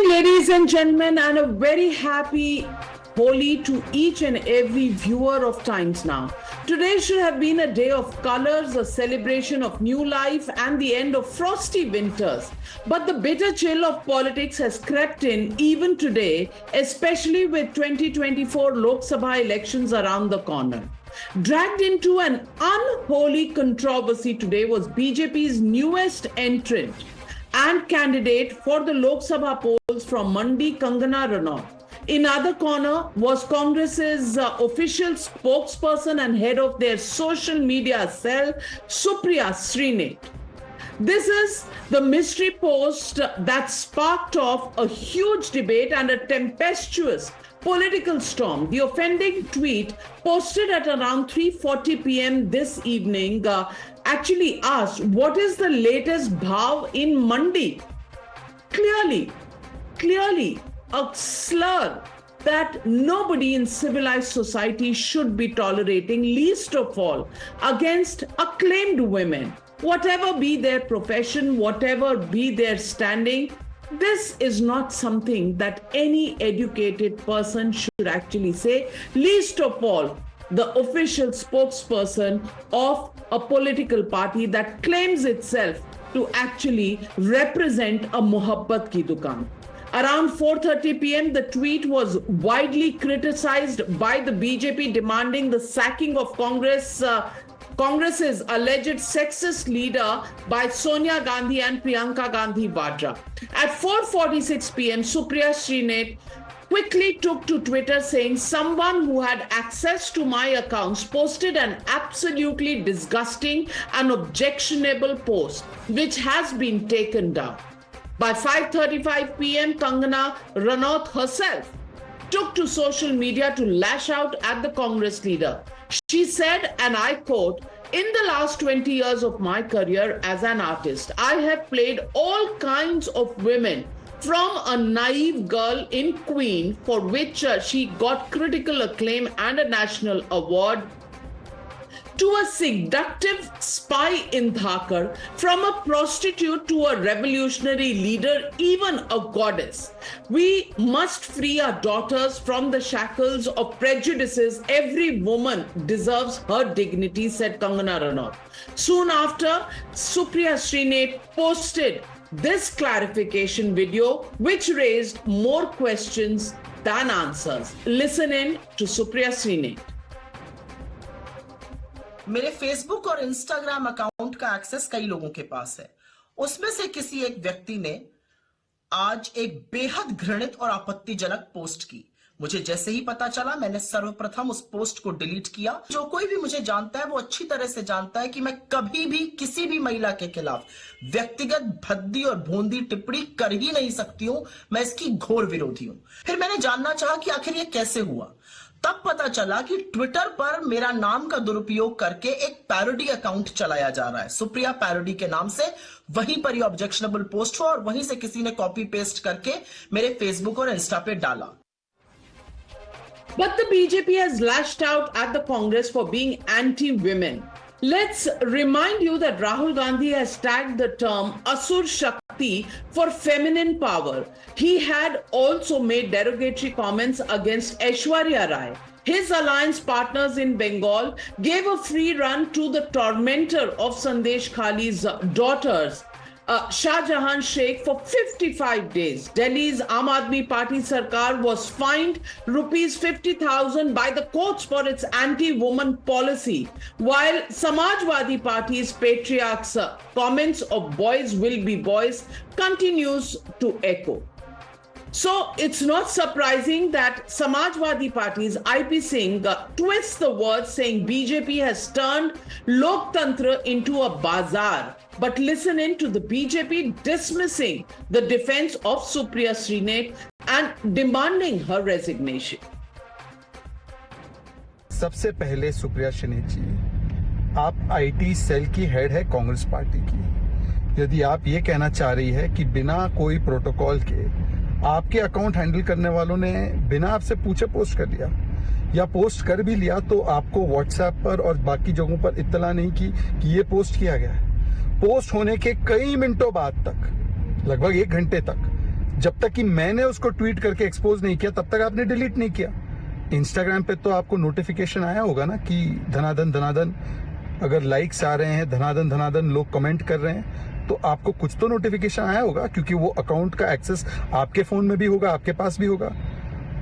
Ladies and gentlemen, and a very happy Holi to each and every viewer of Times Now. Today should have been a day of colors, a celebration of new life, and the end of frosty winters. But the bitter chill of politics has crept in even today, especially with 2024 Lok Sabha elections around the corner. Dragged into an unholy controversy today was BJP's newest entrant and candidate for the Lok Sabha polls from Mandi, Kangana Ranaut. In other corner was Congress's official spokesperson and head of their social media cell, Supriya Shrinate. This is the mystery post that sparked off a huge debate and a tempestuous political storm. The offending tweet posted at around 3:40 p.m. this evening actually asked, what is the latest bhav in Mandi? Clearly, a slur that nobody in civilized society should be tolerating, least of all against acclaimed women. Whatever be their profession, whatever be their standing, this is not something that any educated person should actually say, least of all the official spokesperson of a political party that claims itself to actually represent a muhabbat ki dukaan. Around 4:30 p.m., the tweet was widely criticized by the BJP, demanding the sacking of Congress's alleged sexist leader by Sonia Gandhi and Priyanka Gandhi Vadra. At 4:46 p.m., Supriya Shrinate quickly took to Twitter saying, someone who had access to my accounts posted an absolutely disgusting and objectionable post, which has been taken down. By 5:35 p.m., Kangana Ranaut herself took to social media to lash out at the Congress leader. She said, and I quote, in the last 20 years of my career as an artist, I have played all kinds of women, from a naive girl in Queen, for which she got critical acclaim and a national award, to a seductive spy in Dhakar, from a prostitute to a revolutionary leader, even a goddess. We must free our daughters from the shackles of prejudices. Every woman deserves her dignity, said Kangana Ranaut. Soon after, Supriya Shrinate posted this clarification video, which raised more questions than answers. Listen in to Supriya Shrinate. मेरे Facebook और Instagram account का access कई लोगों के पास है। उसमें से किसी एक व्यक्ति ने आज एक बेहद घृणित और आपत्तिजनक पोस्ट की। मुझे जैसे ही पता चला, मैंने सर्वप्रथम उस पोस्ट को डिलीट किया। जो कोई भी मुझे जानता है वो अच्छी तरह से जानता है कि मैं कभी भी किसी भी महिला के खिलाफ व्यक्तिगत भद्दी और भोंदी टिप्पणी कर ही नहीं सकती हूं। मैं इसकी घोर विरोधी हूं। फिर मैंने जानना चाहा कि आखिर ये कैसे हुआ। तब पता चला कि ट्विटर पर मेरा नाम का दुरुपयोग करके एक पैरोडी अकाउंट चलाया जा रहा है, सुप्रिया पैरोडी के नाम से। वहीं पर ये ऑब्जेक्शनेबल पोस्ट हुआ और वहीं से किसी ने कॉपी पेस्ट करके मेरे फेसबुक और इंस्टा पे डाला। But the BJP has lashed out at the Congress for being anti-women. Let's remind you that Rahul Gandhi has tagged the term Asur Shakti for feminine power. He had also made derogatory comments against Aishwarya Rai. His alliance partners in Bengal gave a free run to the tormentor of Sandesh Khali's daughters, Shah Jahan Sheikh, for 55 days. Delhi's Aam Aadmi Party Sarkar was fined rupees 50,000 by the courts for its anti-woman policy, while Samajwadi Party's patriarch's comments of boys will be boys continues to echo. So it's not surprising that Samajwadi Party's IP Singh twists the words, saying BJP has turned Loktantra into a bazaar. But listen in to the BJP dismissing the defense of Supriya Shrinate and demanding her resignation. सबसे पहले सुप्रिया श्रीनेत जी, आप IT cell की head है Congress party की। यदि आप ये कहना चाह रही है कि बिना कोई प्रोटोकॉल के आपके अकाउंट हैंडल करने वालों ने बिना आपसे पूछे पोस्ट कर लिया या पोस्ट कर भी लिया, तो आपको व्हाट्सएप पर और बाकी जगहों पर इत्तला नहीं की कि ये पोस्ट किया गया है। पोस्ट होने के कई मिनटों बाद तक, लगभग 1 घंटे तक, जब तक कि मैंने उसको ट्वीट करके एक्सपोज नहीं किया तब तक आपने डिलीट नहीं किया। इंस्टाग्राम पे तो आपको नोटिफिकेशन आया होगा ना कि धनाधन धनाधन, अगर लाइक्स आ रहे हैं, धनाधन धनाधन लोग कमेंट कर रहे हैं, तो आपको कुछ तो नोटिफिकेशन आया होगा, क्योंकि वो अकाउंट का एक्सेस आपके फोन में भी होगा, आपके पास भी होगा,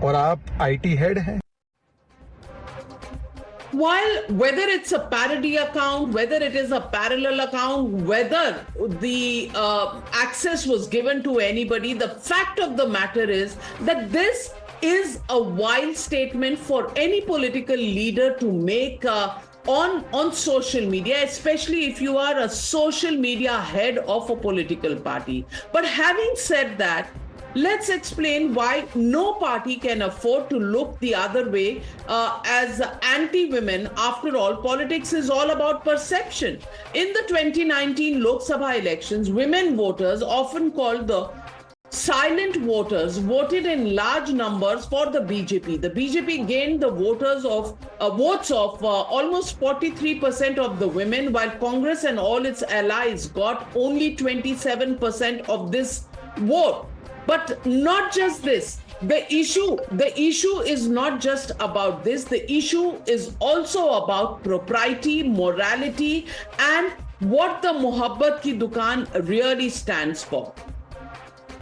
और आप आईटी हेड हैं। While whether it's a parody account, whether it is a parallel account, whether the access was given to anybody, the fact of the matter is that this is a wild statement for any political leader to make on social media, especially if you are a social media head of a political party. But having said that, let's explain why no party can afford to look the other way as anti-women. After all, politics is all about perception. In the 2019 Lok Sabha elections, women voters, often called the silent voters, voted in large numbers for the BJP. The BJP gained the votes of almost 43% of the women, while Congress and all its allies got only 27% of this vote. But not just this. The issue is not just about this. The issue is also about propriety, morality, and what the Mohabbat Ki Dukaan really stands for.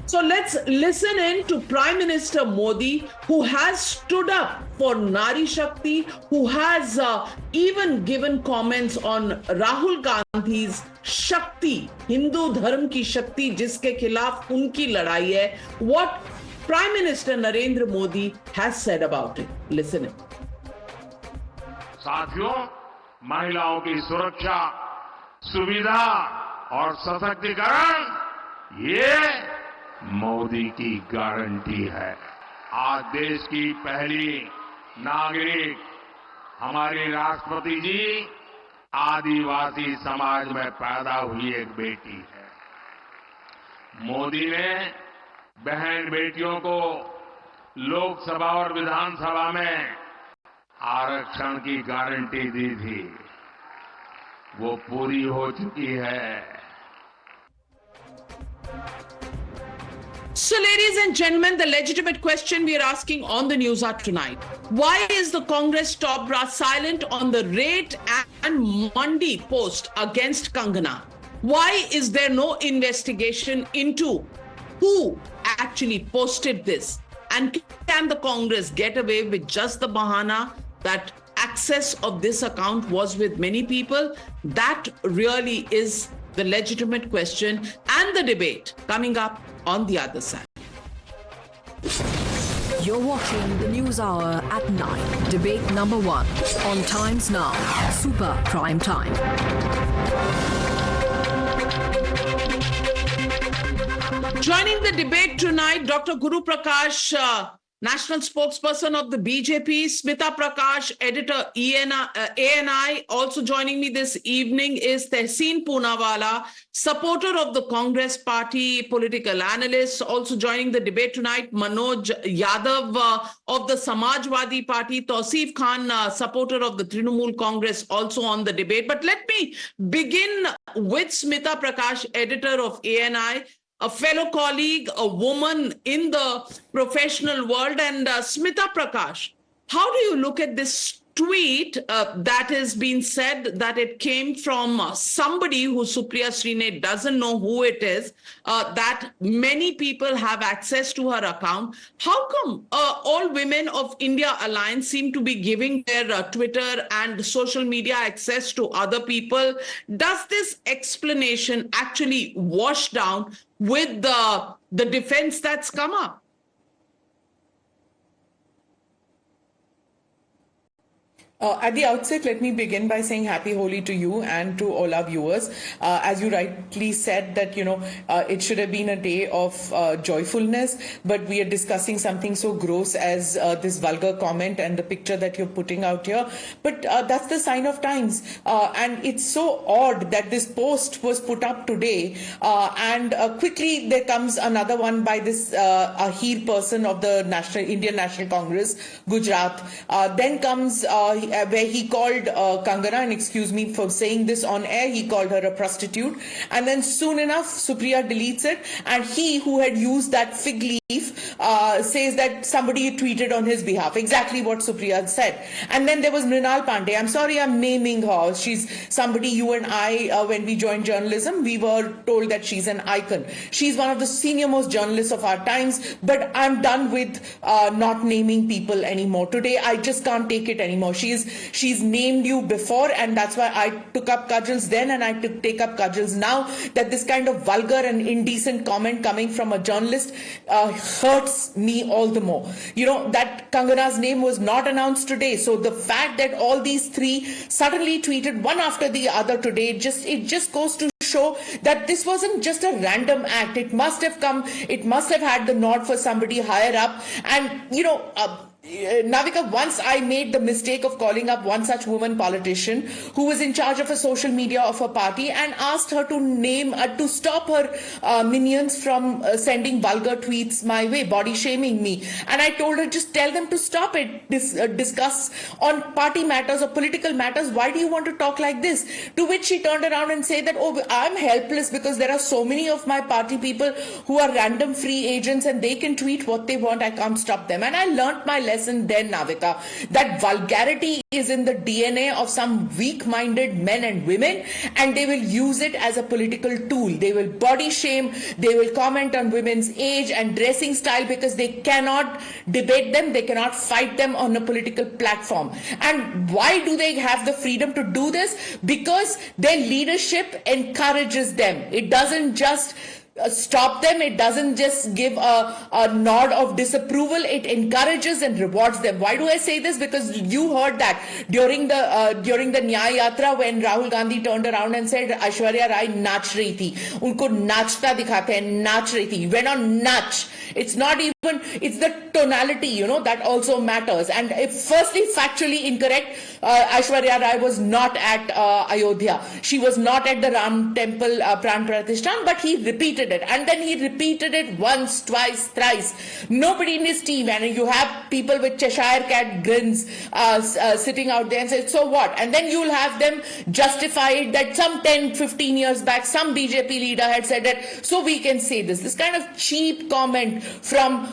So let's listen in to Prime Minister Modi, who has stood up for Nari Shakti, who has even given comments on Rahul Gandhi's Shakti, Hindu Dharm ki Shakti, jiske khilaf unki ladai hai. What Prime Minister Narendra Modi has said about it. Listen in. साथियों, महिलाओं की सुरक्षा, सुविधा और सशक्तिकरण ये मोदी की guarantee है। आज देश की पहली नागरिक हमारी राष्ट्रपति जी आदिवासी समाज में पैदा हुई एक बेटी है। मोदी ने बहन बेटियों को लोकसभा और विधानसभा में आरक्षण की गारंटी दी थी, वो पूरी हो चुकी है। So, ladies and gentlemen, the legitimate question we are asking on the Newshour tonight: why is the Congress top brass silent on the rate and Mandi post against Kangana? Why is there no investigation into who actually posted this? And can the Congress get away with just the bahana that access of this account was with many people? That really is the legitimate question and the debate coming up on the other side. You're watching the News Hour at 9. Debate number 1 on Times Now, Super Prime Time. Joining the debate tonight, Dr. Guru Prakash, national spokesperson of the BJP, Smita Prakash, editor ANI. Also joining me this evening is Tehseen Poonawala, supporter of the Congress party, political analyst. Also joining the debate tonight, Manoj Yadav of the Samajwadi party, Tausif Khan, supporter of the Trinamool Congress, also on the debate. But let me begin with Smita Prakash, editor of ANI, a fellow colleague, a woman in the professional world. And Smita Prakash, how do you look at this tweet that has been said that it came from somebody who Supriya Shrinate doesn't know who it is, that many people have access to her account? How come all women of India Alliance seem to be giving their Twitter and social media access to other people? Does this explanation actually wash down with the defense that's come up? At the outset, let me begin by saying happy Holi to you and to all our viewers. As you rightly said that, it should have been a day of joyfulness, but we are discussing something so gross as this vulgar comment and the picture that you're putting out here. But that's the sign of times. And it's so odd that this post was put up today and quickly there comes another one by this Ahir person of the Indian National Congress, Gujarat. Then comes where he called Kangana, and excuse me for saying this on air, he called her a prostitute. And then soon enough, Supriya deletes it. And he, who had used that fig leaf, says that somebody tweeted on his behalf. Exactly what Supriya said. And then there was Mrinal Pandey. I'm sorry I'm naming her. She's somebody you and I, when we joined journalism, we were told that she's an icon. She's one of the senior most journalists of our times, but I'm done with not naming people anymore. Today, I just can't take it anymore. She's named you before, and that's why I took up cudgels then, and I take up cudgels now, that this kind of vulgar and indecent comment coming from a journalist hurts me all the more. You know, that Kangana's name was not announced today, so the fact that all these three suddenly tweeted one after the other today, it just goes to show that this wasn't just a random act. It must have had the nod for somebody higher up. And you know, Navika, once I made the mistake of calling up one such woman politician who was in charge of a social media of a party and asked her to stop her minions from sending vulgar tweets my way, body shaming me. And I told her, just tell them to stop it, discuss on party matters or political matters. Why do you want to talk like this? To which she turned around and said that, oh, I'm helpless because there are so many of my party people who are random free agents and they can tweet what they want. I can't stop them. And I learnt my lesson then, Navika, that vulgarity is in the DNA of some weak-minded men and women, and they will use it as a political tool. They will body shame, they will comment on women's age and dressing style because they cannot debate them, they cannot fight them on a political platform. And why do they have the freedom to do this? Because their leadership encourages them. It doesn't just stop them. It doesn't just give a nod of disapproval. It encourages and rewards them. Why do I say this? Because you heard that during the Nyaya Yatra when Rahul Gandhi turned around and said Aishwarya Rai naach rahi thi. Unko naachta dikhate hain, naach rahi thi. When on naach, it's not even, it's the tonality, you know, that also matters. And if firstly factually incorrect, Aishwarya Rai was not at Ayodhya. She was not at the Ram Temple Pran Pratishthan, but he repeated it. And then he repeated it once, twice, thrice. Nobody in his team, and you have people with Cheshire cat grins sitting out there and say, so what? And then you'll have them justify it that some 10, 15 years back, some BJP leader had said that, so we can say this. This kind of cheap comment from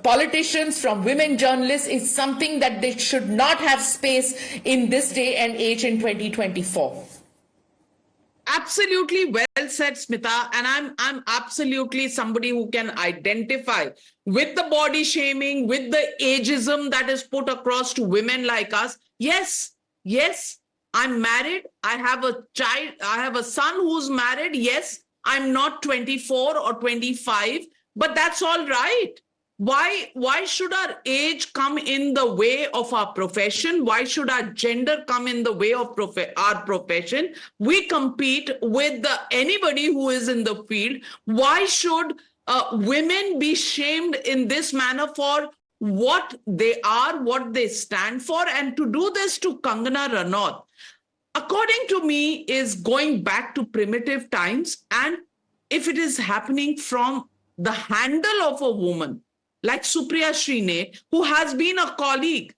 politicians, from women journalists is something that they should not have space in this day and age in 2024. Absolutely well said, Smita. And I'm absolutely somebody who can identify with the body shaming, with the ageism that is put across to women like us. Yes, I'm married. I have a child. I have a son who's married. Yes, I'm not 24 or 25, but that's all right. Why should our age come in the way of our profession? Why should our gender come in the way of our profession? We compete with anybody who is in the field. Why should women be shamed in this manner for what they are, what they stand for? And to do this to Kangana Ranaut, according to me, is going back to primitive times. And if it is happening from the handle of a woman, like Supriya Shrinate, who has been a colleague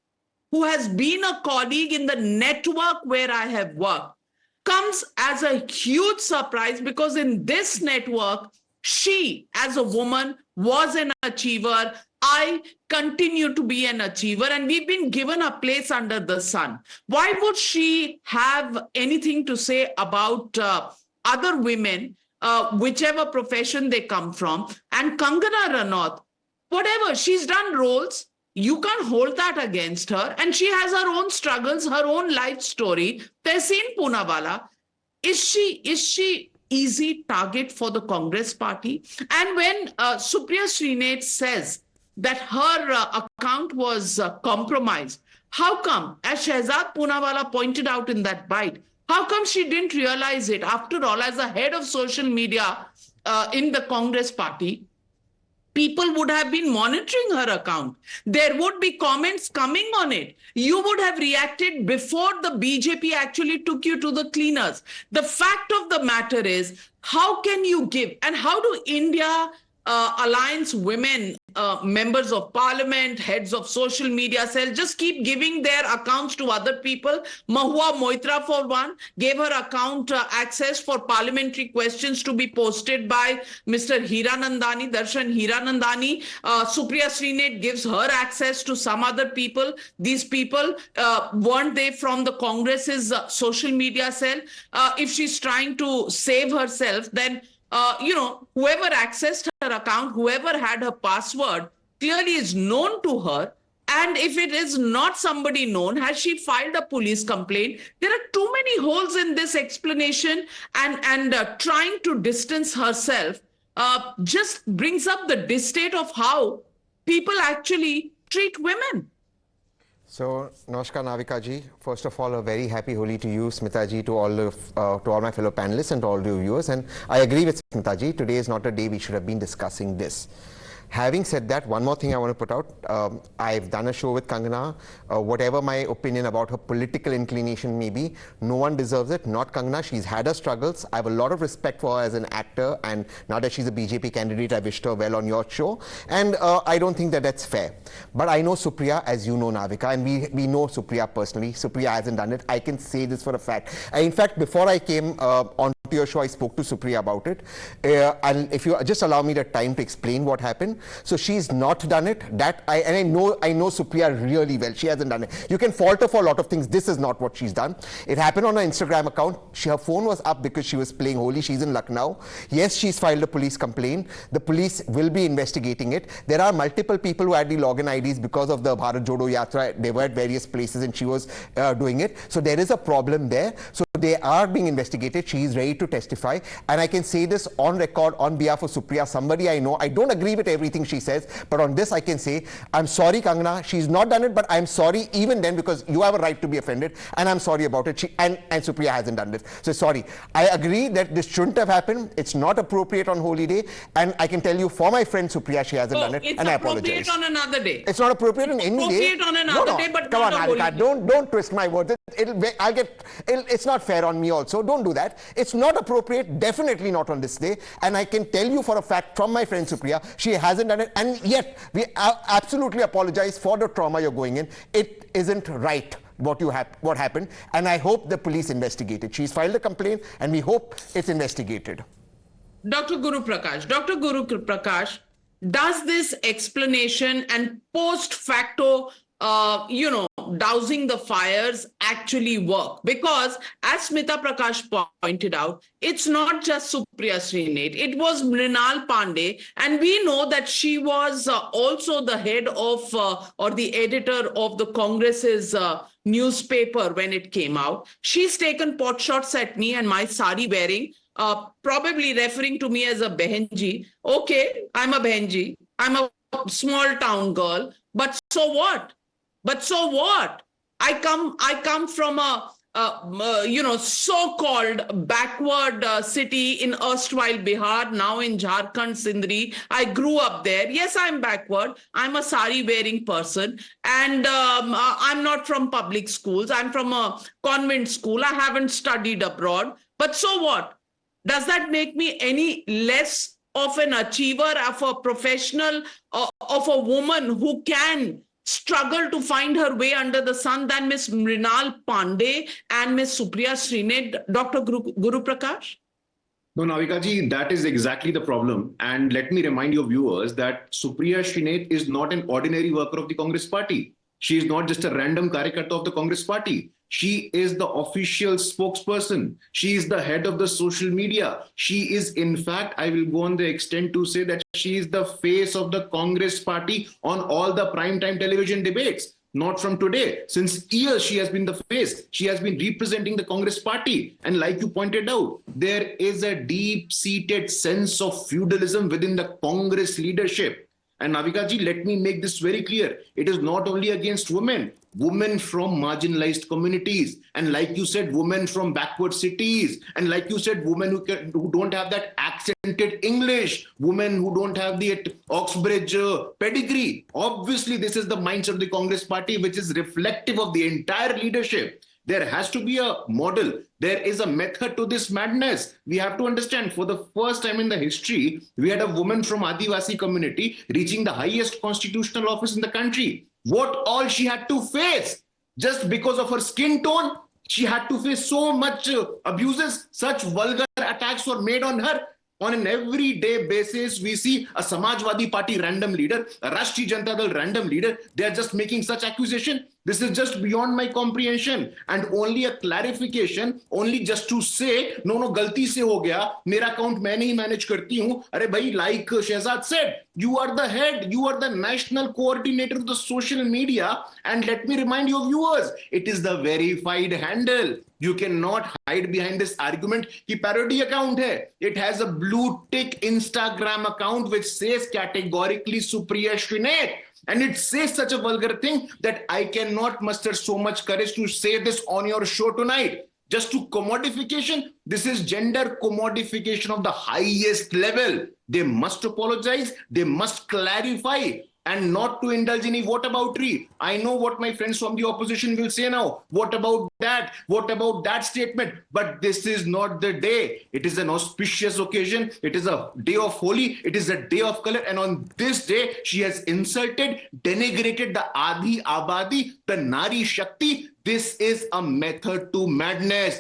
in the network where I have worked, comes as a huge surprise because in this network, she, as a woman, was an achiever. I continue to be an achiever, and we've been given a place under the sun. Why would she have anything to say about other women, whichever profession they come from? And Kangana Ranaut, whatever, she's done roles, you can't hold that against her. And she has her own struggles, her own life story. Tehseen Poonawalla, is she easy target for the Congress party? And when Supriya Shrinate says that her account was compromised, how come, as Shehzad Poonawalla pointed out in that bite, how come she didn't realize it? After all, as the head of social media in the Congress party, people would have been monitoring her account. There would be comments coming on it. You would have reacted before the BJP actually took you to the cleaners. The fact of the matter is, how can you give, and how do India Alliance women, members of parliament, heads of social media cell, just keep giving their accounts to other people. Mahua Moitra, for one, gave her account access for parliamentary questions to be posted by Mr. Hiranandani, Darshan Hiranandani. Supriya Shrinate gives her access to some other people. These people, weren't they from the Congress's social media cell? If she's trying to save herself, then whoever accessed her account, whoever had her password, clearly is known to her. And if it is not somebody known, has she filed a police complaint? There are too many holes in this explanation, and trying to distance herself just brings up the disdain of how people actually treat women. So, Namaskar Navika ji. First of all, a very happy Holi to you, Smita ji, to all my fellow panelists and to all the viewers. And I agree with Smita ji. Today is not a day we should have been discussing this. Having said that, one more thing I want to put out. I've done a show with Kangana. Whatever my opinion about her political inclination may be, no one deserves it, not Kangana. She's had her struggles. I have a lot of respect for her as an actor, and now that she's a BJP candidate, I wished her well on your show. And I don't think that that's fair. But I know Supriya, as you know, Navika, and we know Supriya personally. Supriya hasn't done it. I can say this for a fact. In fact, before I came on to your show, I spoke to Supriya about it. And if you just allow me the time to explain what happened. So she's not done it. I know Supriya really well. She hasn't done it. You can fault her for a lot of things. This is not what she's done. It happened on her Instagram account. Her phone was up because she was playing Holi. She's in Lucknow. Yes, she's filed a police complaint. The police will be investigating it. There are multiple people who had the login IDs because of the Bharat Jodo Yatra. They were at various places and she was doing it. So there is a problem there. So they are being investigated. She is ready to testify. And I can say this on record on behalf of Supriya, somebody I know. I don't agree with everything she says, but on this I can say, I'm sorry, Kangana. She's not done it, but I'm sorry even then, because you have a right to be offended, and I'm sorry about it. And Supriya hasn't done this. So sorry. I agree that this shouldn't have happened. It's not appropriate on Holy Day. And I can tell you for my friend Supriya, she hasn't done it. And I apologize. It's appropriate on another day. It's not appropriate on any day. Appropriate on another day, but come not on, Harika, don't twist my words. It's not fair on me also. Don't do that. It's not appropriate, definitely not on this day. And I can tell you for a fact from my friend Supriya, she hasn't done it. And yet, we absolutely apologize for the trauma you're going in. It isn't right what happened. And I hope the police investigate it. She's filed a complaint and we hope it's investigated. Dr. Guru Prakash, does this explanation and post facto dousing the fires actually work? Because as Smita Prakash pointed out, it's not just Supriya Shrinate. It was Mrinal Pandey, and we know that she was also the head of or the editor of the Congress's newspaper when it came out. She's taken pot shots at me and my sari wearing, probably referring to me as a behenji. Okay, I'm a behenji. I'm a small town girl, but so what? I come from a so-called backward city in erstwhile Bihar, now in Jharkhand, Sindri. I grew up there. Yes, I'm backward. I'm a sari-wearing person. And I'm not from public schools. I'm from a convent school. I haven't studied abroad. But so what? Does that make me any less of an achiever, of a professional, of a woman who can struggle to find her way under the sun than Miss Mrinal Pandey and Miss Supriya Shrinate, Dr. Guru Prakash? No, Navika ji, that is exactly the problem. And let me remind your viewers that Supriya Shrinate is not an ordinary worker of the Congress party. She is not just a random karyakarta of the Congress party. She is the official spokesperson. She is the head of the social media. She is, in fact, I will go on the extent to say that she is the face of the Congress party on all the primetime television debates. Not from today. Since years, she has been the face. She has been representing the Congress party. And like you pointed out, there is a deep-seated sense of feudalism within the Congress leadership. And Navika ji, let me make this very clear. It is not only against women from marginalized communities. And like you said, women from backward cities. And like you said, women who don't have that accented English. Women who don't have the Oxbridge pedigree. Obviously, this is the mindset of the Congress party, which is reflective of the entire leadership. There has to be a model. There is a method to this madness. We have to understand, for the first time in the history, we had a woman from Adivasi community reaching the highest constitutional office in the country. What all she had to face just because of her skin tone. She had to face so much abuses. Such vulgar attacks were made on her. On an everyday basis, we see a Samajwadi Party random leader, a Rashtriya Janata Dal random leader. They are just making such accusation. This is just beyond my comprehension. And only a clarification, only just to say, no, galti se ho gaya, mera account main nahi manage karti hu. Arey bhai, like Shehzad said, you are the head, you are the national coordinator of the social media. And let me remind your viewers, it is the verified handle. You cannot hide behind this argument ki parody account hai. It has a blue tick Instagram account which says categorically Supriya Shrinate. And it says such a vulgar thing that I cannot muster so much courage to say this on your show tonight. Just to commodification, this is gender commodification of the highest level. They must apologize, they must clarify, and not to indulge in whataboutery. I know what my friends from the opposition will say now. What about that? What about that statement? But this is not the day. It is an auspicious occasion. It is a day of Holi. It is a day of color. And on this day, she has insulted, denigrated the Adi Abadi, the Nari Shakti. This is a method to madness.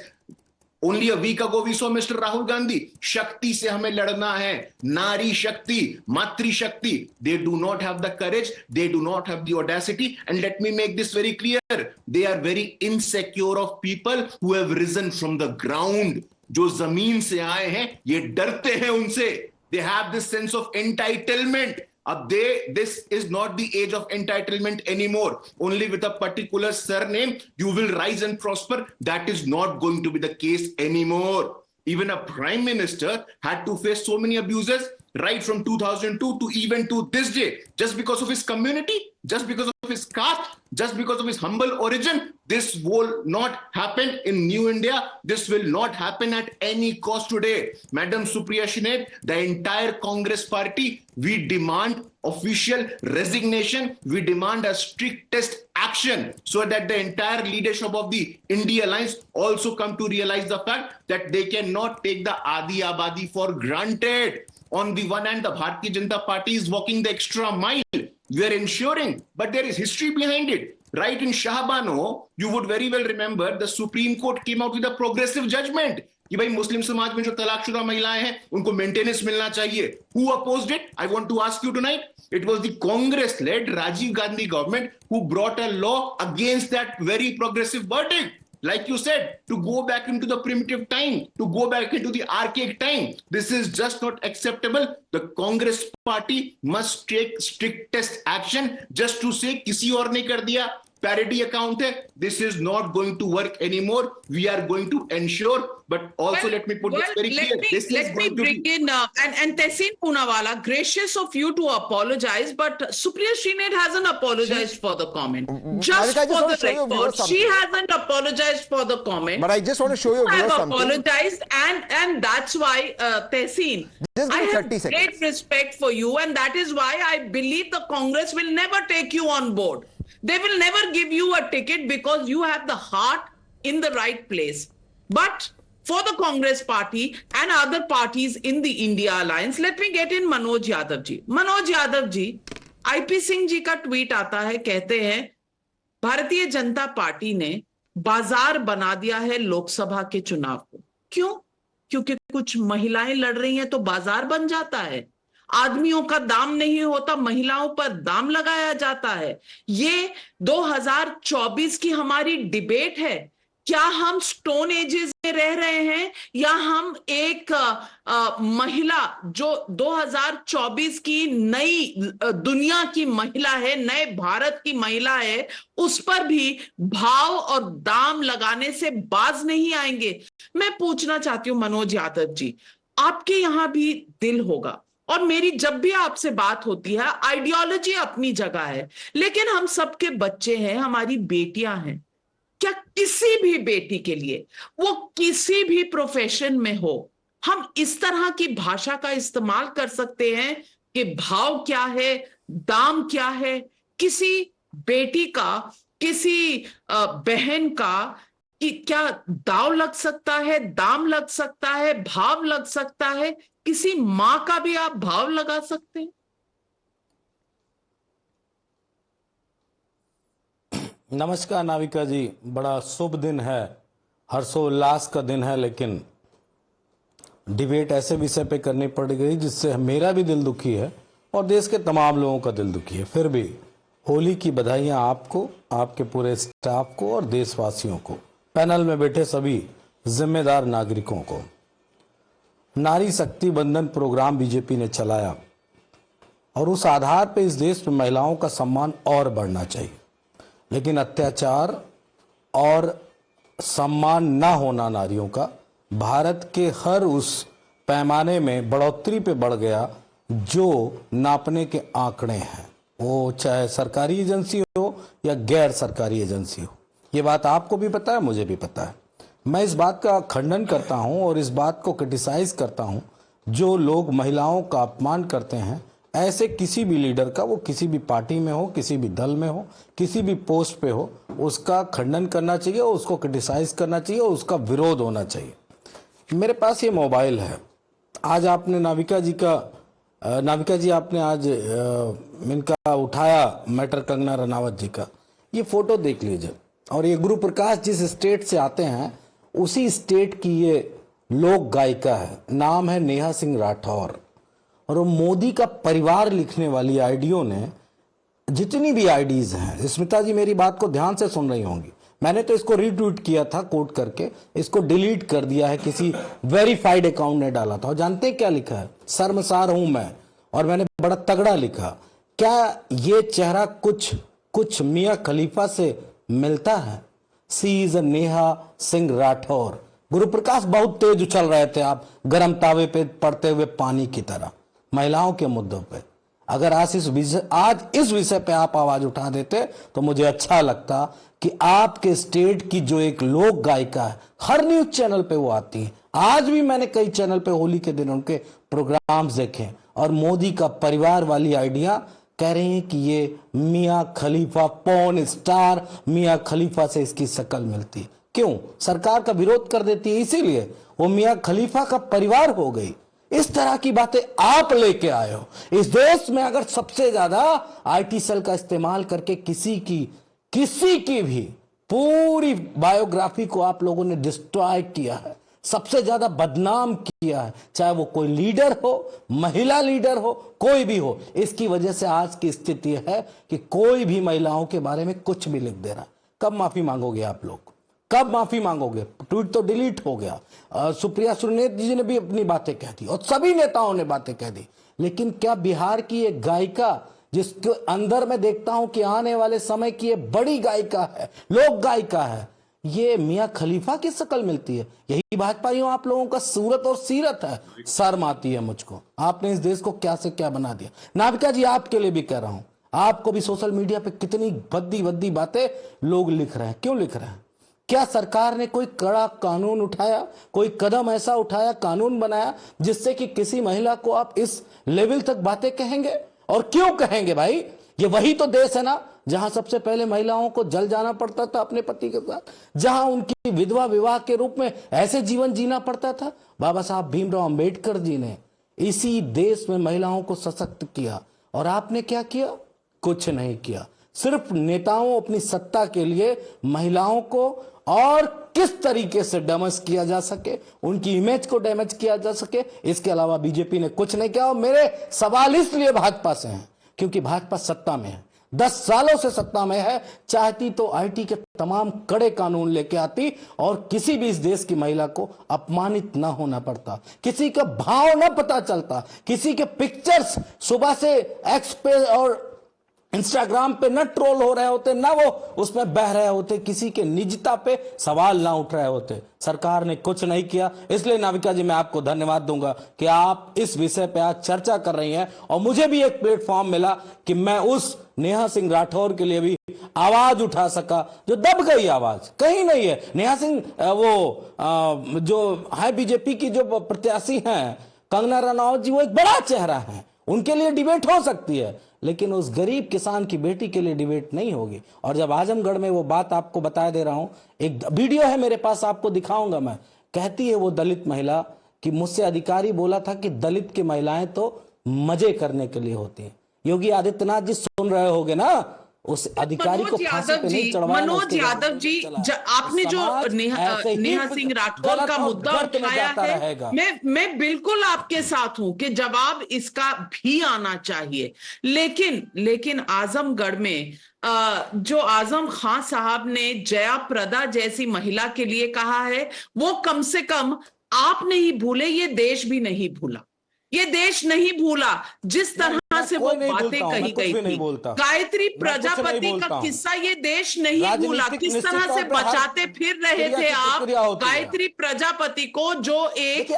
Only a week ago, we saw Mr. Rahul Gandhi. Shakti se hame ladna hai. Nari Shakti, Matri Shakti. They do not have the courage. They do not have the audacity. And let me make this very clear. They are very insecure of people who have risen from the ground. Jo zameen se aaye hain, ye darte hain unse. They have this sense of entitlement. This is not the age of entitlement anymore. Only with a particular surname, you will rise and prosper. That is not going to be the case anymore. Even a prime minister had to face so many abuses right from 2002 to even to this day, just because of his community, just because of his caste, just because of his humble origin. This will not happen in New India. This will not happen at any cost today. Madam Supriya Shrinate, the entire Congress party, we demand official resignation. We demand a strictest action so that the entire leadership of the India Alliance also come to realize the fact that they cannot take the Adi Abadi for granted. On the one hand, the Bharatiya Janata Party is walking the extra mile. We are ensuring, but there is history behind it. Right in Shahbano, you would very well remember the Supreme Court came out with a progressive judgment कि भाई मुस्लिम समाज में जो तलाकशुदा महिलाएं हैं उनको maintenance मिलना चाहिए. Who opposed it? I want to ask you tonight. It was the Congress-led Rajiv Gandhi government who brought a law against that very progressive verdict. Like you said, to go back into the primitive time, to go back into the archaic time. This is just not acceptable. The Congress party must take strictest action. Just to say, किसी और ने कर दिया, parody account hai, this is not going to work anymore. We are going to ensure, but also let me put this very clear. Let me bring in, and Tehseen Poonawalla, gracious of you to apologize, but Supriya Shrinate hasn't apologized for the comment. Just for the record, she hasn't apologized for the comment. But I just want to show you I have apologized, and that's why, Tehseen, I have great respect for you, and that is why I believe the Congress will never take you on board. They will never give you a ticket because you have the heart in the right place. But for the Congress party and other parties in the India Alliance, let me get in Manoj Yadav ji. Manoj Yadav ji, IP Singh ji का tweet आता है, कहते हैं Bharatiya Janata party ने बाजार बना दिया है लोकसभा के चुनाव को. क्यों? क्योंकि कुछ महिलाएं लड़ रही हैं तो बाजार बन जाता है. आदमियों का दाम नहीं होता, महिलाओं पर दाम लगाया जाता है. ये 2024 की हमारी डिबेट है. क्या हम स्टोन एजेस में रह रहे हैं या हम एक महिला जो 2024 की नई दुनिया की महिला है, नए भारत की महिला है, उस पर भी भाव और दाम लगाने से बाज नहीं आएंगे? मैं पूछना चाहती हूं मनोज यादव जी, आपके यहां भी दिल होगा और मेरी जब भी आपसे बात होती है, आइडियोलॉजी अपनी जगह है, लेकिन हम सबके बच्चे हैं, हमारी बेटियां हैं. क्या किसी भी बेटी के लिए, वो किसी भी प्रोफेशन में हो, हम इस तरह की भाषा का इस्तेमाल कर सकते हैं कि भाव क्या है, दाम क्या है? किसी बेटी का, किसी बहन का कि क्या दाव लग सकता है, दाम लग सकता है, भाव लग सकता है? किसी मां का भी आप भाव लगा सकते हैं? नमस्कार नाविका जी, बड़ा शुभ दिन है, हर्षोल्लास का दिन है, लेकिन डिबेट ऐसे विषय पे करनी पड़ गई जिससे मेरा भी दिल दुखी है और देश के तमाम लोगों का दिल दुखी है। फिर भी होली की बधाइयां आपको, आपके पूरे स्टाफ को और देशवासियों को, पैनल में बैठे सभी जिम्मेदार नागरिकों को। नारी शक्ति बंधन प्रोग्राम बीजेपी ने चलाया और उस आधार पर इस देश में महिलाओं का सम्मान और बढ़ना चाहिए, लेकिन अत्याचार और सम्मान न होना नारियों का भारत के हर उस पैमाने में बढ़ोतरी पे बढ़ गया जो नापने के आंकड़े हैं, वो चाहे सरकारी एजेंसी हो या गैर सरकारी एजेंसी हो। ये बात आपको भी पता है, मुझे भी पता है। मैं इस बात का खंडन करता हूं और इस बात को क्रिटिसाइज करता हूं जो लोग महिलाओं का अपमान करते हैं। ऐसे किसी भी लीडर का, वो किसी भी पार्टी में हो, किसी भी दल में हो, किसी भी पोस्ट पे हो, उसका खंडन करना चाहिए, उसको क्रिटिसाइज करना चाहिए और उसका विरोध होना चाहिए। मेरे पास ये मोबाइल है। आज आपने नाविका जी आपने आज इनका उठाया मैटर कंगना रनावत जी का, ये फोटो देख लीजिए। और ये गुरु प्रकाश जिस स्टेट से आते हैं उसी स्टेट की ये लोक गायिका है, नाम है नेहा सिंह राठौर। और वो मोदी का परिवार लिखने वाली आईडियों ने, जितनी भी आईडीज हैं, स्मिता जी मेरी बात को ध्यान से सुन रही होंगी, मैंने तो इसको रीट्वीट किया था कोट करके, इसको डिलीट कर दिया है, किसी वेरीफाइड अकाउंट ने डाला था। और जानते हैं क्या लिखा है? शर्मसार हूं मैं, और मैंने बड़ा तगड़ा लिखा, क्या ये चेहरा कुछ मियां खलीफा से मिलता है? सी इज अ नेहा सिंह राठौर। गुरु प्रकाश बहुत तेज उछल रहे थे आप, गर्म तावे पे पड़ते हुए पानी की तरह, महिलाओं के मुद्दों पे। अगर आज इस विषय पे आप आवाज उठा देते तो मुझे अच्छा लगता कि आपके स्टेट की जो एक लोक गायिका है, हर न्यूज चैनल पे वो आती है। आज भी मैंने कई चैनल पे होली के दिन उनके प्रोग्राम्स देखे और मोदी का परिवार वाली आइडिया कह रहे हैं कि ये मियां खलीफा पॉर्न स्टार, मियां खलीफा से इसकी शक्ल मिलती है। क्यों? सरकार का विरोध कर देती है, इसीलिए वो मियां खलीफा का परिवार हो गई। इस तरह की बातें आप लेके आए हो। इस देश में अगर सबसे ज्यादा आईटी सेल का इस्तेमाल करके किसी की भी पूरी बायोग्राफी को आप लोगों ने डिस्ट्रॉय किया है, सबसे ज्यादा बदनाम किया है, चाहे वो कोई लीडर हो, महिला लीडर हो, कोई भी हो। इसकी वजह से आज की स्थिति है कि कोई भी महिलाओं के बारे में कुछ भी लिख दे रहा है। कब माफी मांगोगे आप लोग? कब माफी मांगोगे? ट्वीट तो डिलीट हो गया। सुप्रिया श्रीनेत जी ने भी अपनी बातें कह दी और सभी नेताओं ने बातें कह दी, लेकिन क्या बिहार की एक गायिका, जिसके अंदर मैं देखता हूं कि आने वाले समय की ये बड़ी गायिका है, लोक गायिका है, ये मियां खलीफा की शक्ल मिलती है? यही भाजपाइयों आप लोगों का सूरत और सीरत है। शर्म आती है मुझको। आपने इस देश को क्या से क्या बना दिया। नाविका जी आपके लिए भी कह रहा हूं, आपको भी सोशल मीडिया पे कितनी भद्दी बातें लोग लिख रहे हैं। क्यों लिख रहे हैं? क्या सरकार ने कोई कड़ा कानून उठाया, कोई कदम ऐसा उठाया, कानून बनाया जिससे कि किसी महिला को आप इस लेवल तक बातें कहेंगे? और क्यों कहेंगे भाई? ये वही तो देश है ना जहां सबसे पहले महिलाओं को जल जाना पड़ता था अपने पति के साथ, जहां उनकी विधवा विवाह के रूप में ऐसे जीवन जीना पड़ता था। बाबा साहब भीमराव अंबेडकर जी ने इसी देश में महिलाओं को सशक्त किया, और आपने क्या किया? कुछ नहीं किया। सिर्फ नेताओं अपनी सत्ता के लिए महिलाओं को और किस तरीके से डैमेज किया जा सके, उनकी इमेज को डैमेज किया जा सके, इसके अलावा बीजेपी ने कुछ नहीं किया। और मेरे सवाल इसलिए भाजपा से हैं क्योंकि भाजपा सत्ता में है, 10 सालों से सत्ता में है। चाहती तो आईटी के तमाम कड़े कानून लेके आती और किसी भी इस देश की महिला को अपमानित ना होना पड़ता, किसी का भाव ना पता चलता, किसी के पिक्चर्स सुबह से एक्स पे और इंस्टाग्राम पे न ट्रोल हो रहे होते, ना वो उसमें बह रहे होते, किसी के निजता पे सवाल ना उठ रहे होते। सरकार ने कुछ नहीं किया। इसलिए नाविका जी मैं आपको धन्यवाद दूंगा कि आप इस विषय पे आज चर्चा कर रही हैं और मुझे भी एक प्लेटफॉर्म मिला कि मैं उस नेहा सिंह राठौर के लिए भी आवाज उठा सका, जो दब गई आवाज कहीं नहीं है। नेहा सिंह जो है बीजेपी की जो प्रत्याशी हैं, कंगना रनावत जी, वो एक बड़ा चेहरा है, उनके लिए डिबेट हो सकती है, लेकिन उस गरीब किसान की बेटी के लिए डिबेट नहीं होगी। और जब आजमगढ़ में वो बात आपको बता दे रहा हूं, एक वीडियो है मेरे पास, आपको दिखाऊंगा मैं। कहती है वो दलित महिला कि मुझसे अधिकारी बोला था कि दलित की महिलाएं तो मजे करने के लिए होती हैं। योगी आदित्यनाथ जी सुन रहे होगे ना, उस अधिकारी को फांसी पे नहीं चढ़वाया। मनोज यादव जी, आपने जो नेहा सिंह राठौर का मुद्दा उठाया है, मैं बिल्कुल आपके साथ हूं कि जवाब इसका भी आना चाहिए। लेकिन आजमगढ़ में जो आजम खान साहब ने जया प्रदा जैसी महिला के लिए कहा है, वो कम से कम आप नहीं भूले, ये देश भी नहीं भूला। ये देश नहीं भूला जिस तरह से वो बातें कही गई थी। गायत्री प्रजापति का किस्सा ये देश नहीं भूला। किस तरह से बचाते फिर रहे थे आप गायत्री प्रजापति को, जो एक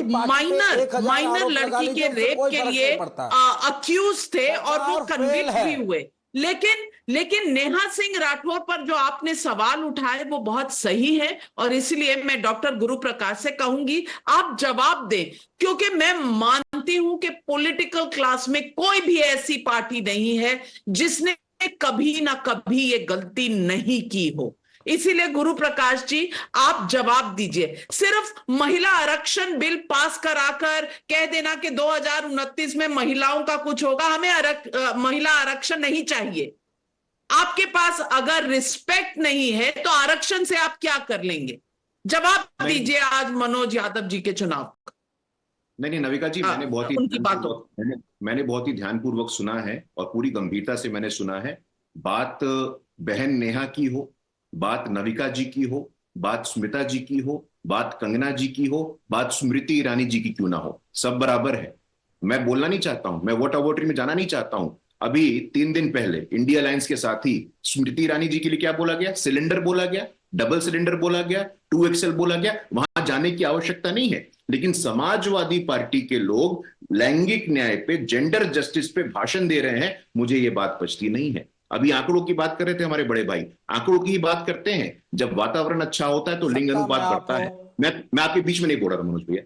माइनर लड़की के रेप के लिए अक्यूज थे और वो कन्विक्ट भी हुए। लेकिन नेहा सिंह राठौर पर जो आपने सवाल उठाए वो बहुत सही है, और इसलिए मैं डॉक्टर गुरु प्रकाश से कहूंगी आप जवाब दें, क्योंकि मैं मानती हूं कि पॉलिटिकल क्लास में कोई भी ऐसी पार्टी नहीं है जिसने कभी ना कभी ये गलती नहीं की हो। इसीलिए गुरु प्रकाश जी आप जवाब दीजिए। सिर्फ महिला आरक्षण बिल पास कराकर कह देना कि 2029 में महिलाओं का कुछ होगा, हमें महिला आरक्षण नहीं चाहिए। आपके पास अगर रिस्पेक्ट नहीं है तो आरक्षण से आप क्या कर लेंगे? जवाब दीजिए आज मनोज यादव जी के चुनाव का। नहीं नविका जी, मैंने बहुत ही ध्यानपूर्वक सुना है और पूरी गंभीरता से मैंने सुना है। बात बहन नेहा की हो, बात नविका जी की हो, बात स्मिता जी की हो, बात कंगना जी की हो, बात स्मृति ईरानी जी की क्यों ना हो, सब बराबर है। मैं बोलना नहीं चाहता हूं, मैं वोट अवॉर्डरी में जाना नहीं चाहता हूं। अभी 3 दिन पहले इंडिया अलायंस के साथ ही स्मृति ईरानी जी के लिए क्या बोला गया? सिलेंडर बोला गया, डबल सिलेंडर बोला गया, 2XL बोला गया। वहां जाने की आवश्यकता नहीं है। लेकिन समाजवादी पार्टी के लोग लैंगिक न्याय पे, जेंडर जस्टिस पे भाषण दे रहे हैं, मुझे ये बात पचती नहीं है। अभी आंकड़ों की बात कर रहे थे हमारे बड़े भाई, आंकड़ों की बात करते हैं। जब वातावरण अच्छा होता है तो लिंग अनुपात बढ़ता है। मैं आपके बीच में नहीं बोल रहा था मनोज भैया,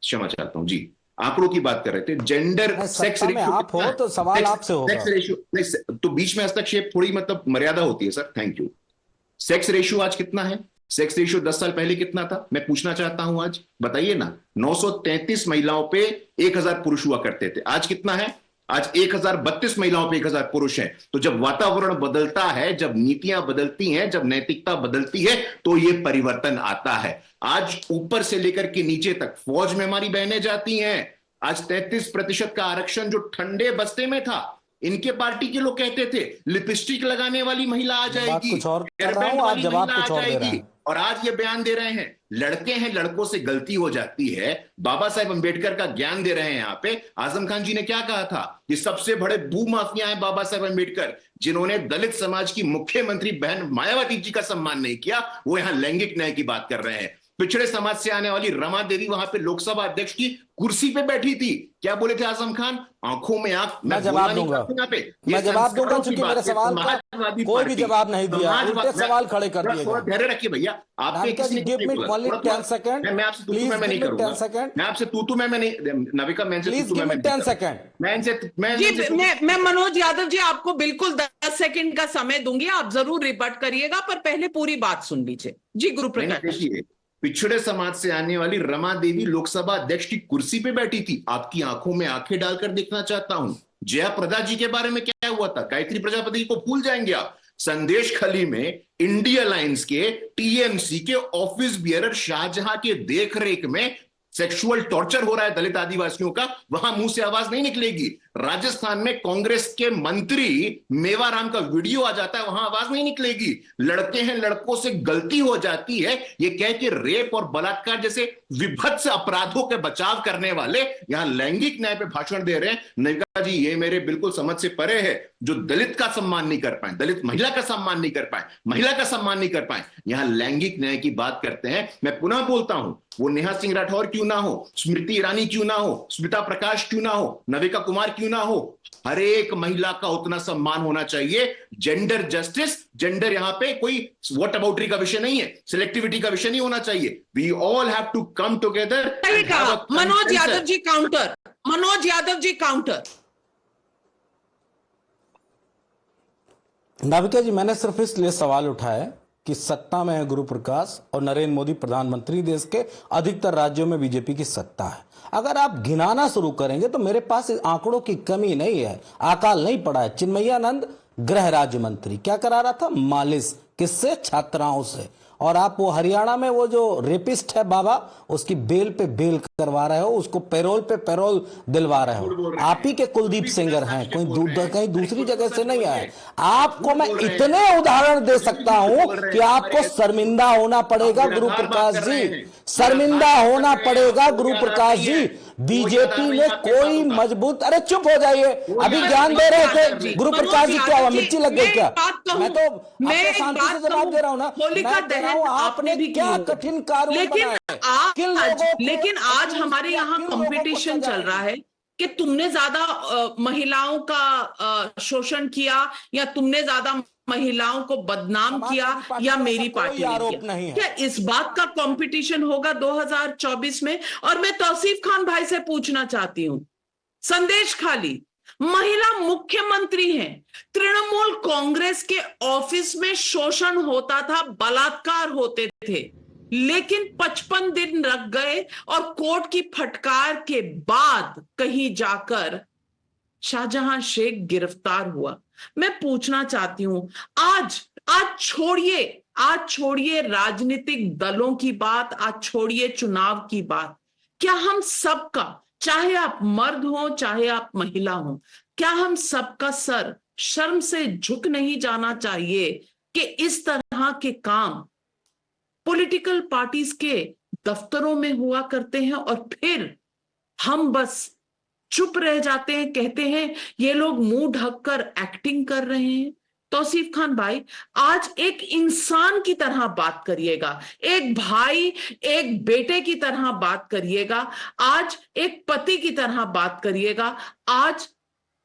क्षमा चाहता हूं जी। आंकड़ों की बात कर रहे थे। जेंडर सेक्स रेशियो आप हो तो सवाल आपसे होगा। सेक्स रेशियो तो बीच में हस्तक्षेप थोड़ी मतलब मर्यादा होती है sir, thank you. Sex ratio आज कितना है? सेक्स रेशियो 10 साल पहले कितना था? मैं पूछना चाहता हूं, आज बताइए ना। 933 महिलाओं पे 1000 पुरुष हुआ करते थे, आज कितना है? आज 1032 महिलाओं पे 1000 पुरुष हैं। तो जब वातावरण बदलता है, जब नीतियां बदलती हैं, जब नैतिकता बदलती है, तो ये परिवर्तन आता है। आज ऊपर से लेकर के नीचे तक फौज में हमारी बहनें जाती हैं। आज 33% का आरक्षण जो ठंडे बस्ते में था, इनके पार्टी के लोग कहते थे लिपस्टिक लगाने वाली महिला आ जाएगी, हेयरबैंड वाली महिला आ जाएगी, और आज ये बयान दे रहे हैं लड़के हैं, लड़कों से गलती हो जाती है। बाबा साहेब अंबेडकर का ज्ञान दे रहे हैं यहां पे। आजम खान जी ने क्या कहा था? ये सबसे बड़े भूमाफिया हैं बाबा साहेब अंबेडकर, जिन्होंने दलित समाज की मुख्यमंत्री बहन मायावती जी का सम्मान नहीं किया। वो यहां लैंगिक न्याय की बात कर रहे हैं। पिछड़े समाज से आने वाली रमा देवी वहां पे लोकसभा अध्यक्ष की कुर्सी पे बैठी थी। क्या बोले थे आजम खान? आंखों में आंख। मैं जवाब दूंगा, चूंकि मेरे सवाल का कोई भी जवाब नहीं दिया, उल्टे सवाल खड़े कर दिए। थोड़ा धैर्य रखिए भैया, आपके किसी गिव मी ओनली 10 सेकंड। मैं आपसे तू मैं नहीं करूंगा। 10 सेकंड मैं आपसे तू मैं नहीं, नविका मैं प्लीज गिव मी 10 सेकंड। मैं मनोज यादव जी आपको बिल्कुल 10 सेकंड का समय दूंगी, आप जरूर रिबट करिएगा, पर पहले पूरी बात सुन लीजिए। जी गुरु प्रकाश। पिछड़े समाज से आने वाली रमा देवी लोकसभा अध्यक्ष की कुर्सी पे बैठी थी। आपकी आंखों में आंखें डालकर देखना चाहता हूं, जया प्रदा जी के बारे में क्या हुआ था? गायत्री प्रजापति को भूल जाएंगे आप? संदेश खली में इंडिया अलायंस के टीएमसी के ऑफिस बियरर शाहजहां के देखरेख में सेक्सुअल टॉर्चर हो रहा है दलित आदिवासियों का, वहां मुंह से आवाज नहीं निकलेगी। राजस्थान में कांग्रेस के मंत्री मेवाराम का वीडियो आ जाता है, वहां आवाज नहीं निकलेगी। लड़के हैं, लड़कों से गलती हो जाती है, ये कह के रेप और बलात्कार जैसे विभत्स अपराधों के बचाव करने वाले यहां लैंगिक न्याय पे भाषण दे रहे हैं। नविका जी, ये मेरे बिल्कुल समझ से परे है। जो दलित का सम्मान नहीं कर पाए, दलित महिला का सम्मान नहीं कर पाए, महिला का सम्मान नहीं कर पाए, यहां लैंगिक न्याय की बात करते हैं। मैं पुनः बोलता हूं, वो नेहा सिंह राठौर क्यों ना हो, स्मृति ईरानी क्यों ना हो, स्मिता प्रकाश क्यों ना हो, नविका कुमार क्यों ना हो, हर एक महिला का उतना सम्मान होना चाहिए। जेंडर जस्टिस, जेंडर यहां पे कोई व्हाट अबाउटरी का विषय नहीं है, सिलेक्टिविटी का विषय नहीं होना चाहिए। We all have to come together. Manoj Yadav ji counter, Manoj Yadav ji counter. Navika ji, मैंने सिर्फ इसलिए सवाल उठाया कि सत्ता में है गुरु प्रकाश और नरेंद्र मोदी प्रधानमंत्री, देश के अधिकतर राज्यों में बीजेपी की सत्ता है। अगर आप गिनाना शुरू करेंगे तो मेरे पास आंकड़ों की कमी नहीं है, अकाल नहीं पड़ा है। चिन्मयानंद गृह राज्य मंत्री क्या करा रहा था? मालिश। किससे? छात्राओं से। और आप वो हरियाणा में वो जो रेपिस्ट है बाबा, उसकी बेल पे बेल करवा रहे हो, उसको पैरोल पे पैरोल दिलवा रहे हो। आप ही के कुलदीप सिंगर हैं, कहीं दूसरी जगह से नहीं आए। आपको मैं इतने उदाहरण दे सकता हूं कि आपको शर्मिंदा होना पड़ेगा गुरु प्रकाश जी, शर्मिंदा होना पड़ेगा गुरु प्रकाश जी। बीजेपी में कोई मजबूत, अरे चुप हो जाइए, अभी ज्ञान दे रहे थे गुरु प्रकाश जी। क्या हुआ, मिर्ची लग गई क्या? मैं तो शांति से जवाब दे रहा हूं ना। होलिका दहन आपने भी क्या कठिन कार्य बनाए। लेकिन आज हमारे यहाँ कंपटीशन चल रहा है कि तुमने ज्यादा महिलाओं का शोषण किया या तुमने ज्यादा महिलाओं को बदनाम किया या मेरी पार्टी ने किया। क्या इस बात का कंपटीशन होगा 2024 में? और मैं तौसीफ खान भाई से पूछना चाहती हूं, संदेश खाली महिला मुख्यमंत्री हैं, तृणमूल कांग्रेस के ऑफिस में शोषण होता था, बलात्कार होते थे, लेकिन 55 दिन रख गए और कोर्ट की फटकार के बाद कहीं जाकर शाहजहां शेख गिरफ्तार हुआ। मैं पूछना चाहती हूं, आज छोड़िए राजनीतिक दलों की बात, आज छोड़िए चुनाव की बात, क्या हम सबका, चाहे आप मर्द हो चाहे आप महिला हो, क्या हम सबका सर शर्म से झुक नहीं जाना चाहिए कि इस तरह के काम पॉलिटिकल पार्टीज के दफ्तरों में हुआ करते हैं और फिर हम बस चुप रह जाते हैं, कहते हैं ये लोग मुंह ढककर एक्टिंग कर रहे हैं। तौसीफ खान भाई, आज एक इंसान की तरह बात करिएगा, एक भाई एक बेटे की तरह बात करिएगा, आज एक पति की तरह बात करिएगा। आज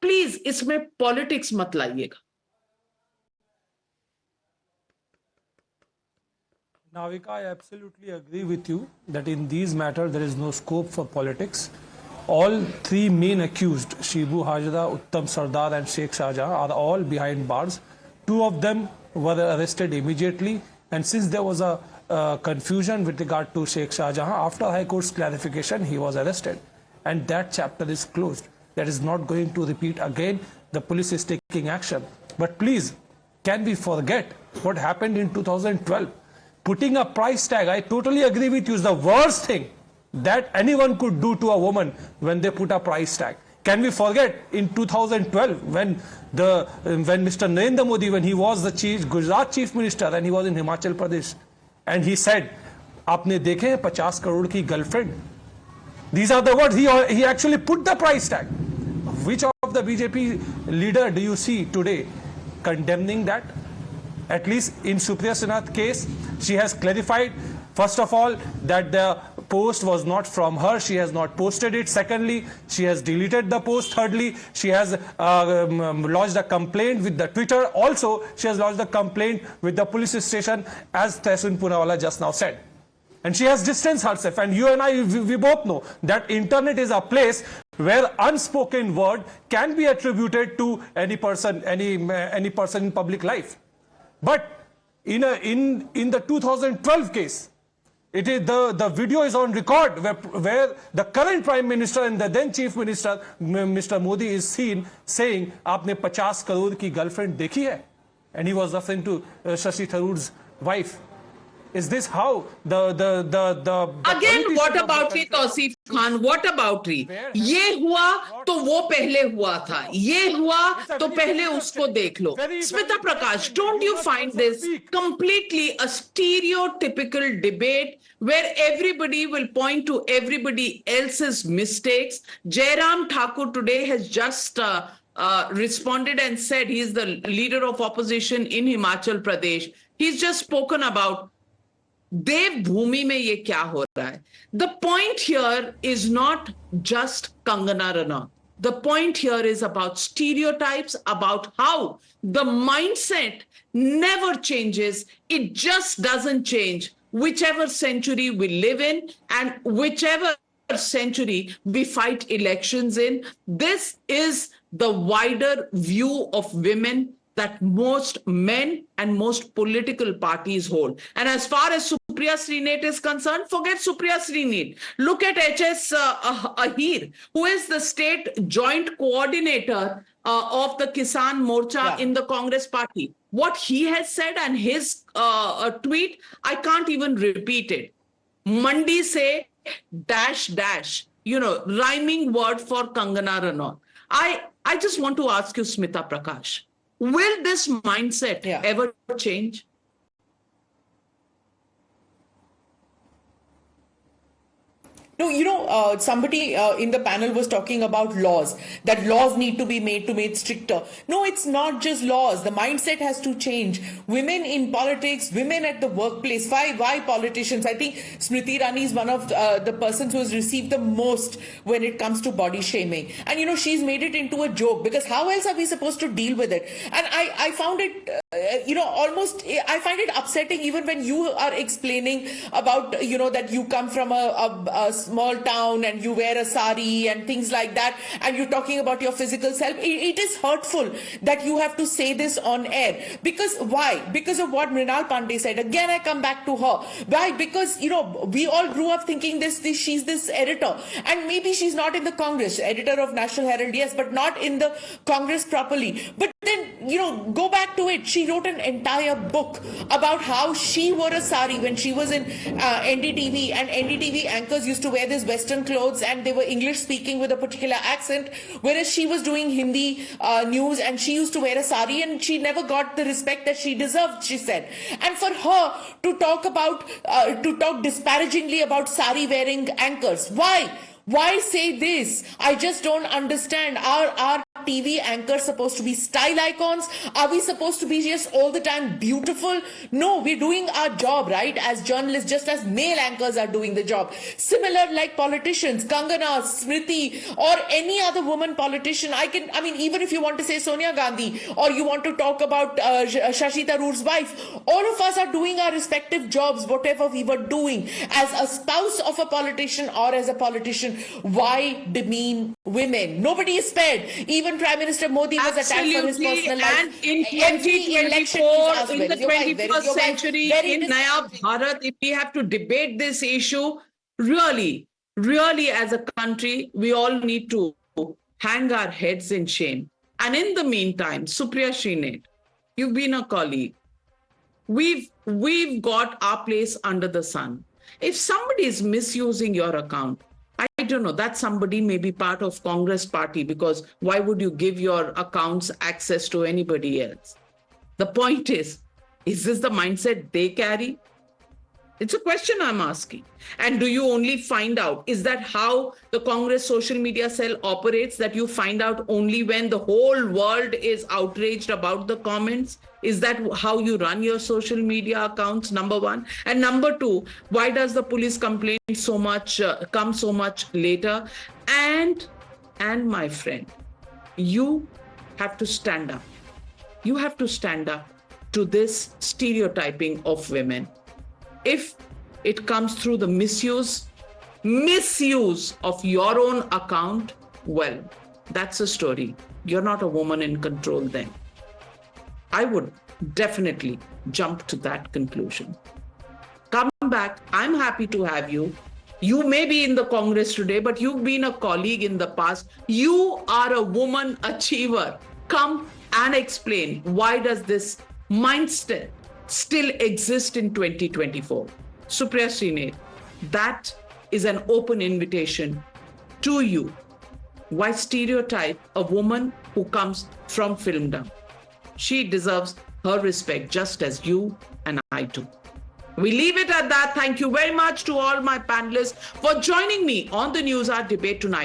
प्लीज इसमें पॉलिटिक्स मत लाइएगा। Navika, I absolutely agree with you that in these matters there is no scope for politics. All three main accused, Shibu Hajda, Uttam Sardar and Sheikh Shahjahan, are all behind bars. Two of them were arrested immediately, and since there was a confusion with regard to Sheikh Shahjahan, after High Court's clarification, he was arrested. And that chapter is closed. That is not going to repeat again. The police is taking action. But please, can we forget what happened in 2012? Putting a price tag, I totally agree with you, is the worst thing that anyone could do to a woman when they put a price tag. Can we forget in 2012 when Mr. Narendra Modi, when he was the Gujarat Chief Minister and he was in Himachal Pradesh, and he said, "Aapne dekhe 50 crore ki girlfriend." These are the words. He actually put the price tag. Which of the BJP leader do you see today condemning that? At least in Supriya Shrinate case, she has clarified, first of all, that the post was not from her. She has not posted it. Secondly, she has deleted the post. Thirdly, she has lodged a complaint with the Twitter. Also, she has lodged a complaint with the police station, as Tehsin Poonawala just now said. And she has distanced herself. And you and I, we both know that internet is a place where unspoken word can be attributed to any person in public life. But in the 2012 case, it is the video is on record where the current Prime Minister and the then Chief Minister, Mr. Modi, is seen saying, "Aapne 50 crore ki girlfriend dekhi hai?" And he was referring to Shashi Tharoor's wife. Is this how the Again, what about it, Tauseef Khan? What about it? ये हुआ तो वो पहले हुआ था, ये हुआ तो पहले उसको देख लो। स्मिता प्रकाश, don't you find this completely a stereotypical debate where everybody will point to everybody else's mistakes? Jairam Thakur today has just responded and said he is the leader of opposition in Himachal Pradesh. He's just spoken about देवभूमि में ये क्या हो रहा है. The point here is not just Kangana Ranaut. The point here is about stereotypes, about how the mindset never changes. It just doesn't change whichever century we live in and whichever century we fight elections in. This is the wider view of women that most men and most political parties hold. And as far as Supriya Shrinate is concerned, forget Supriya Shrinate. Look at HS Ahir, who is the state joint coordinator of the Kisan Morcha in the Congress party. What he has said and his tweet, I can't even repeat it. Mandi se dash dash, rhyming word for Kangana Ranaut. I just want to ask you, Smita Prakash, will this mindset ever change? No, somebody in the panel was talking about laws, that laws need to be made stricter. No, it's not just laws. The mindset has to change. Women in politics, women at the workplace. Why politicians? I think Smriti Irani is one of the persons who has received the most when it comes to body shaming. And, she's made it into a joke, because how else are we supposed to deal with it? And I found it, I find it upsetting even when you are explaining about, that you come from a small town and you wear a sari and things like that, and you're talking about your physical self. It is hurtful that you have to say this on air. Because why? Because of what Mrinal Pandey said. Again, I come back to her. Why? Because, we all grew up thinking she's this editor, and maybe she's not in the Congress, editor of National Herald, yes, but not in the Congress properly. But then, go back to it. She wrote an entire book about how she wore a sari when she was in NDTV, and NDTV anchors used to wear these Western clothes and they were English speaking with a particular accent, whereas she was doing Hindi news and she used to wear a sari, and she never got the respect that she deserved, she said. And for her to talk disparagingly about sari wearing anchors, why say this? I just don't understand. Are TV anchors supposed to be style icons? Are we supposed to be just all the time beautiful? No, we're doing our job, right? As journalists, just as male anchors are doing the job. Similar like politicians, Kangana, Smriti, or any other woman politician. Even if you want to say Sonia Gandhi, or you want to talk about Shashi Tharoor's wife, all of us are doing our respective jobs, whatever we were doing. As a spouse of a politician or as a politician, why demean women? Nobody is spared. Even Prime Minister Modi was attacked for his personal life. And in 2024, in the 21st century, in Naya Bharat, if we have to debate this issue, really as a country, we all need to hang our heads in shame. And in the meantime, Supriya Shrinate, you've been a colleague. We've got our place under the sun. If somebody is misusing your account, I don't know, that somebody may be part of Congress party, because why would you give your accounts access to anybody else? The point is this the mindset they carry? It's a question I'm asking. And do you only find out? Is that how the Congress social media cell operates, that you find out only when the whole world is outraged about the comments? Is that how you run your social media accounts, number one? And number two, why does the police complaint come so much later? And my friend, you have to stand up. You have to stand up to this stereotyping of women. If it comes through the misuse of your own account, well, that's a story. You're not a woman in control then. I would definitely jump to that conclusion. Come back. I'm happy to have you. You may be in the Congress today, but you've been a colleague in the past. You are a woman achiever. Come and explain, why does this mindset still exist in 2024? Supriya Shrinate, that is an open invitation to you. Why stereotype a woman who comes from filmdom? She deserves her respect just as you and I do. We leave it at that. Thank you very much to all my panelists for joining me on the Newshour debate tonight.